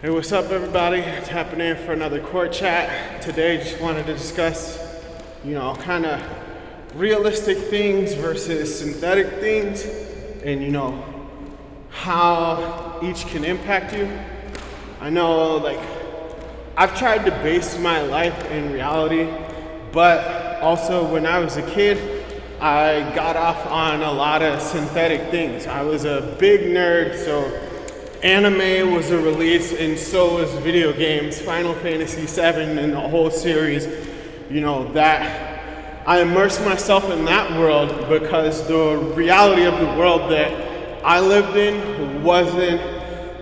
Hey, what's up, everybody? Tapping in for another court chat. Today, just wanted to discuss, kind of realistic things versus synthetic things, and how each can impact you. I know, I've tried to base my life in reality, but also when I was a kid, I got off on a lot of synthetic things. I was a big nerd, so anime was a release, and so was video games, Final Fantasy VII and the whole series. That I immersed myself in that world because the reality of the world that I lived in wasn't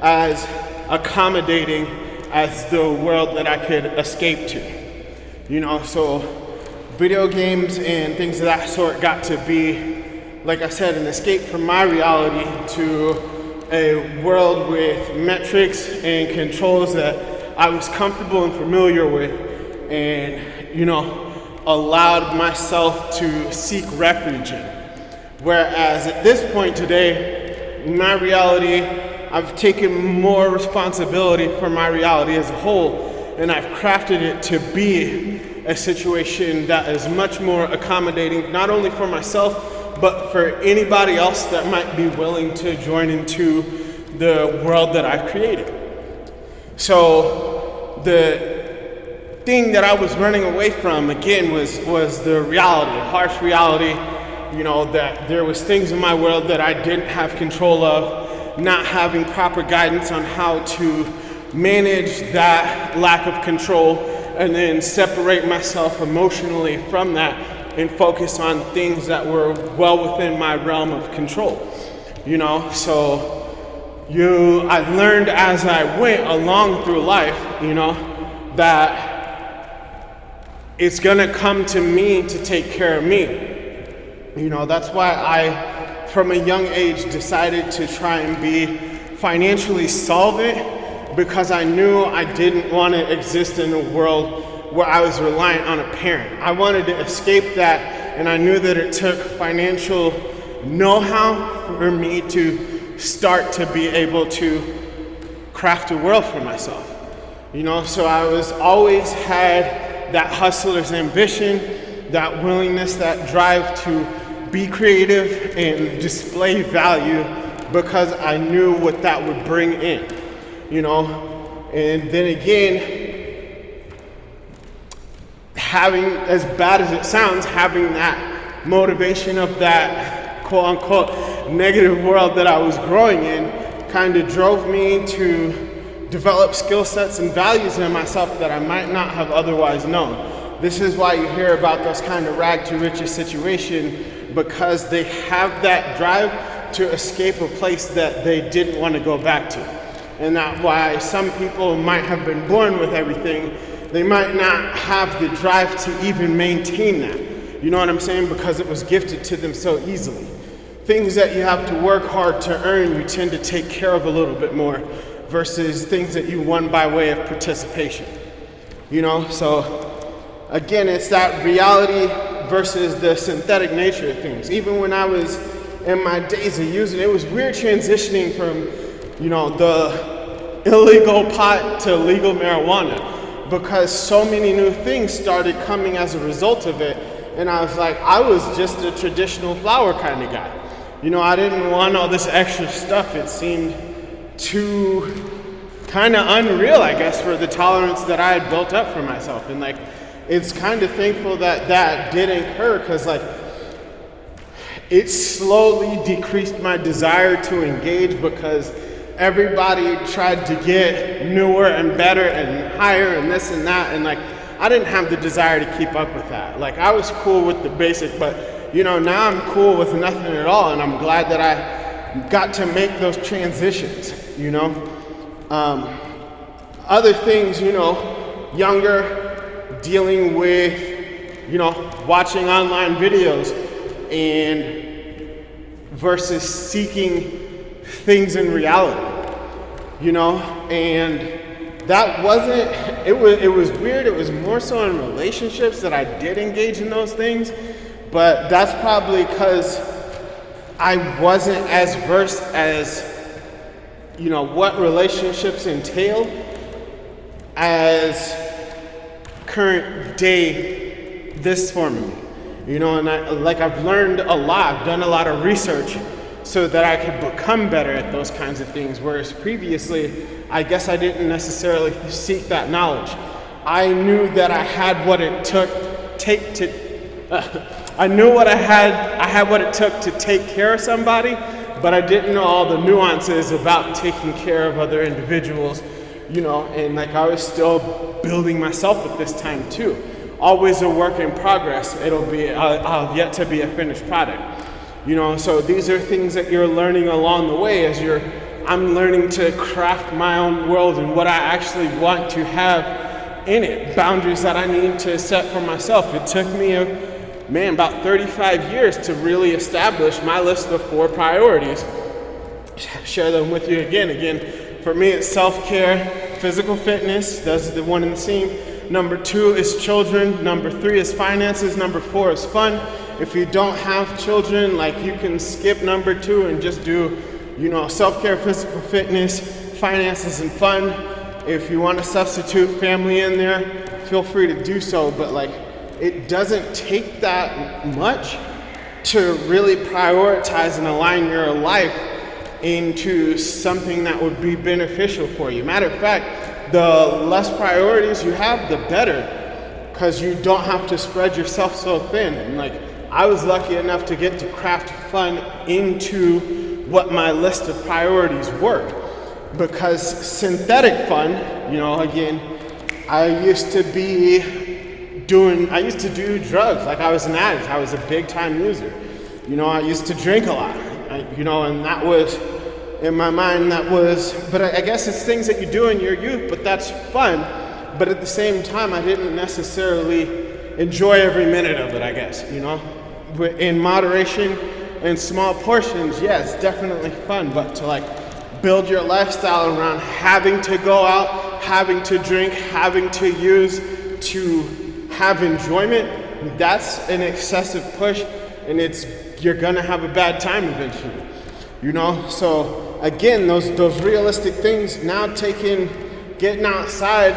as accommodating as the world that I could escape to. So video games and things of that sort got to be, like I said, an escape from my reality to a world with metrics and controls that I was comfortable and familiar with, and allowed myself to seek refuge in. Whereas at this point today, in my reality, I've taken more responsibility for my reality as a whole, and I've crafted it to be a situation that is much more accommodating, not only for myself, but for anybody else that might be willing to join into the world that I've created. So the thing that I was running away from, again, was the reality, harsh reality, that there was things in my world that I didn't have control of, not having proper guidance on how to manage that lack of control, and then separate myself emotionally from that and focus on things that were well within my realm of control. So I learned as I went along through life, that it's gonna come to me to take care of me. That's why I, from a young age, decided to try and be financially solvent, because I knew I didn't want to exist in a world where I was reliant on a parent. I wanted to escape that, and I knew that it took financial know-how for me to start to be able to craft a world for myself. So I was always had that hustler's ambition, that willingness, that drive to be creative and display value, because I knew what that would bring in, And then again, having, as bad as it sounds, having that motivation of that quote unquote negative world that I was growing in kind of drove me to develop skill sets and values in myself that I might not have otherwise known. This is why you hear about those kind of rag to riches situation, because they have that drive to escape a place that they didn't want to go back to. And that's why some people might have been born with everything. They might not have the drive to even maintain that. You know what I'm saying? Because it was gifted to them so easily. Things that you have to work hard to earn, you tend to take care of a little bit more, versus things that you won by way of participation. So again, it's that reality versus the synthetic nature of things. Even when I was in my days of using it, was weird transitioning from, the illegal pot to legal marijuana, because so many new things started coming as a result of it. And I was like, I was just a traditional flower kind of guy. I didn't want all this extra stuff. It seemed too kind of unreal, I guess, for the tolerance that I had built up for myself. And it's kind of thankful that that did occur, because it slowly decreased my desire to engage, because everybody tried to get newer and better and higher and this and that, and I didn't have the desire to keep up with that. I was cool with the basic, but now I'm cool with nothing at all, and I'm glad that I got to make those transitions. Other things, younger, dealing with, watching online videos and versus seeking things in reality, and that wasn't, it was weird. It was more so in relationships that I did engage in those things, but that's probably because I wasn't as versed as, what relationships entail, as current day this for me. And I've learned a lot, I've done a lot of research so that I could become better at those kinds of things, whereas previously, I guess I didn't necessarily seek that knowledge. I knew that I had what it took to take care of somebody, but I didn't know all the nuances about taking care of other individuals, and I was still building myself at this time too. Always a work in progress. I'll yet to be a finished product. So these are things that you're learning along the way as I'm learning to craft my own world and what I actually want to have in it, boundaries that I need to set for myself. It took me about 35 years to really establish my list of 4 priorities. Share them with you again. For me, it's self-care, physical fitness, that's the one and the same. Number 2 is children. Number 3 is finances. Number 4 is fun. If you don't have children, you can skip number 2 and just do, self-care, physical fitness, finances, and fun. If you want to substitute family in there, feel free to do so. But it doesn't take that much to really prioritize and align your life into something that would be beneficial for you. Matter of fact, the less priorities you have, the better, because you don't have to spread yourself so thin. And I was lucky enough to get to craft fun into what my list of priorities were, because synthetic fun, again, I used to do drugs. I was an addict. I was a big time user. I used to drink a lot, and that was, in my mind, but I guess it's things that you do in your youth, but that's fun. But at the same time, I didn't necessarily enjoy every minute of it, I guess, In moderation and small portions, yes, definitely fun, but to build your lifestyle around having to go out, having to drink, having to use, to have enjoyment, that's an excessive push, and you're gonna have a bad time eventually, So again, those realistic things, now getting outside,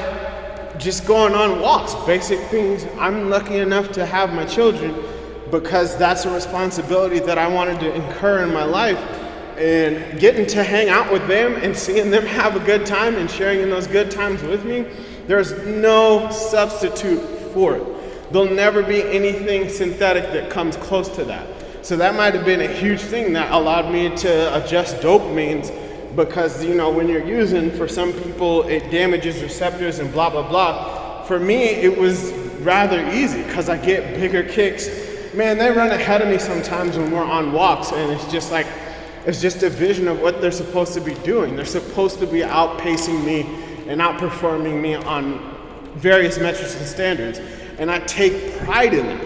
just going on walks, basic things. I'm lucky enough to have my children because that's a responsibility that I wanted to incur in my life, and getting to hang out with them and seeing them have a good time and sharing in those good times with me, there's no substitute for it. There'll never be anything synthetic that comes close to that. So that might have been a huge thing that allowed me to adjust dopamines, because when you're using, for some people it damages receptors and blah blah blah. For me, it was rather easy because I get bigger kicks. Man, they run ahead of me sometimes when we're on walks, and it's just a vision of what they're supposed to be doing. They're supposed to be outpacing me and outperforming me on various metrics and standards, and I take pride in them.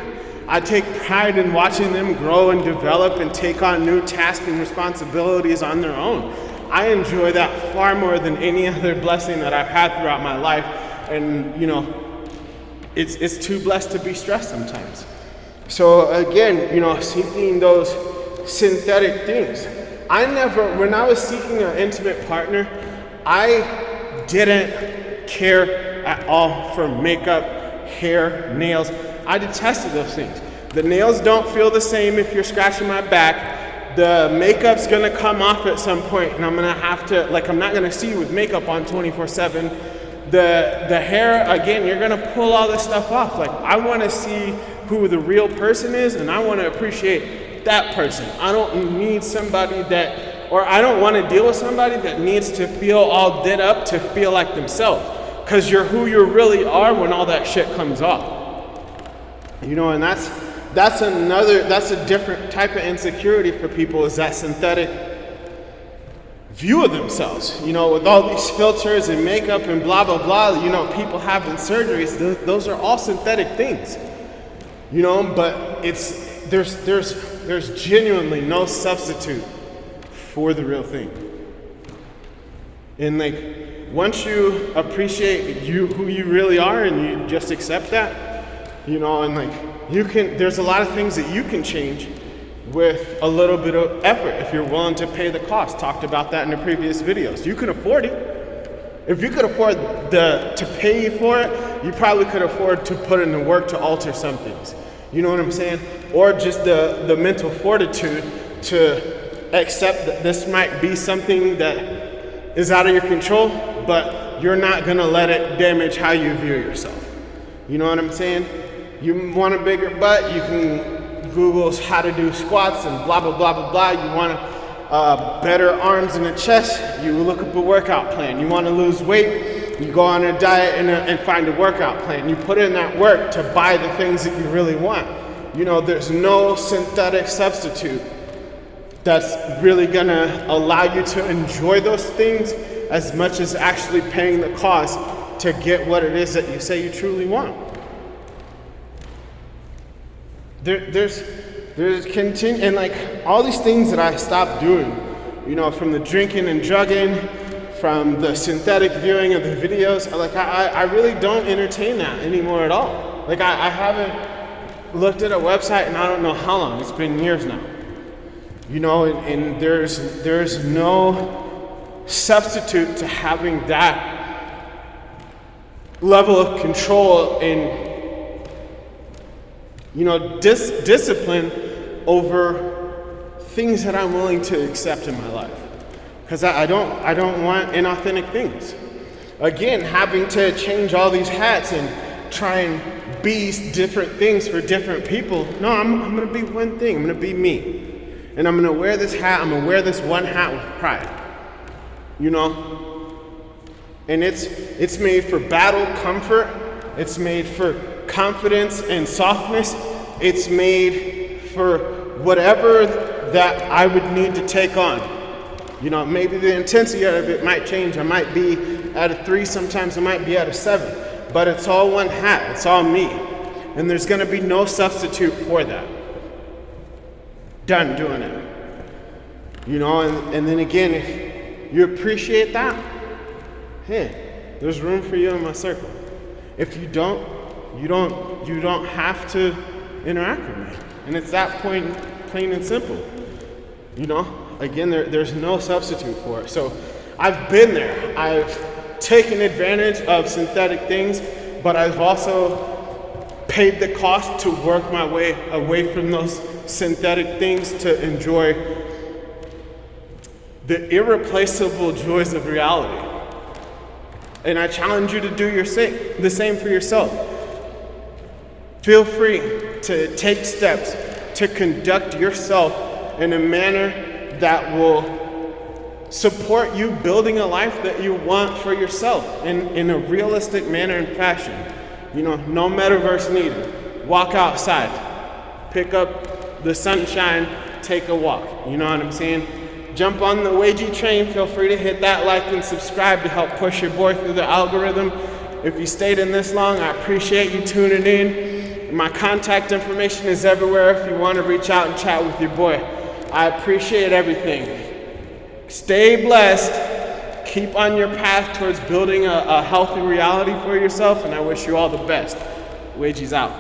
I take pride in watching them grow and develop and take on new tasks and responsibilities on their own. I enjoy that far more than any other blessing that I've had throughout my life. And it's too blessed to be stressed sometimes. So again, seeking those synthetic things. When I was seeking an intimate partner, I didn't care at all for makeup, hair, nails. I detested those things. The nails don't feel the same if you're scratching my back. The makeup's gonna come off at some point, and I'm gonna have to, I'm not gonna see you with makeup on 24/7. The hair, again, you're gonna pull all this stuff off. I wanna see who the real person is, and I wanna appreciate that person. I don't need somebody I don't wanna deal with somebody that needs to feel all did up to feel like themselves. Because you're who you really are when all that shit comes off. And that's a different type of insecurity for people, is that synthetic view of themselves. With all these filters and makeup and blah, blah, blah, people having surgeries, those are all synthetic things. But there's genuinely no substitute for the real thing. And once you appreciate who you really are, and you just accept that, there's a lot of things that you can change with a little bit of effort if you're willing to pay the cost. Talked about that in the previous videos. You can afford it. If you could afford to pay for it, you probably could afford to put in the work to alter some things. You know what I'm saying? Or just the mental fortitude to accept that this might be something that is out of your control, but you're not gonna let it damage how you view yourself. You know what I'm saying? You want a bigger butt, you can Google how to do squats and blah, blah, blah, blah, blah. You want better arms and a chest, you look up a workout plan. You want to lose weight, you go on a diet and find a workout plan. You put in that work to buy the things that you really want. You know, there's no synthetic substitute that's really gonna allow you to enjoy those things as much as actually paying the cost to get what it is that you say you truly want. There's continue, and like all these things that I stopped doing, you know, from the drinking and drugging, from the synthetic viewing of the videos, like I really don't entertain that anymore at all. Like I haven't looked at a website in I don't know how long. It's been years now. You know, and there's no substitute to having that level of control and, you know, discipline over things that I'm willing to accept in my life. Because I don't want inauthentic things. Again, having to change all these hats and try and be different things for different people. No, I'm gonna be one thing. I'm gonna be me. And I'm gonna wear this hat, I'm gonna wear this one hat with pride. You know? And it's made for battle comfort, it's made for confidence and softness, it's made for whatever that I would need to take on. You know, maybe the intensity of it might change. I might be at a 3, sometimes I might be at a 7, but it's all one hat, it's all me. And there's gonna be no substitute for that. Done doing it. You know, and then again, if you appreciate that, hey, there's room for you in my circle. If you don't, you don't have to interact with me. And it's that point, plain and simple. You know, again, there's no substitute for it. So I've been there. I've taken advantage of synthetic things, but I've also paid the cost to work my way away from those synthetic things to enjoy the irreplaceable joys of reality. And I challenge you to do the same for yourself. Feel free to take steps to conduct yourself in a manner that will support you building a life that you want for yourself in a realistic manner and fashion. You know, no metaverse needed. Walk outside, pick up the sunshine, take a walk. You know what I'm saying? Jump on the Wagey train. Feel free to hit that like and subscribe to help push your boy through the algorithm. If you stayed in this long, I appreciate you tuning in. My contact information is everywhere if you want to reach out and chat with your boy. I appreciate everything. Stay blessed. Keep on your path towards building a healthy reality for yourself, and I wish you all the best. Wagey's out.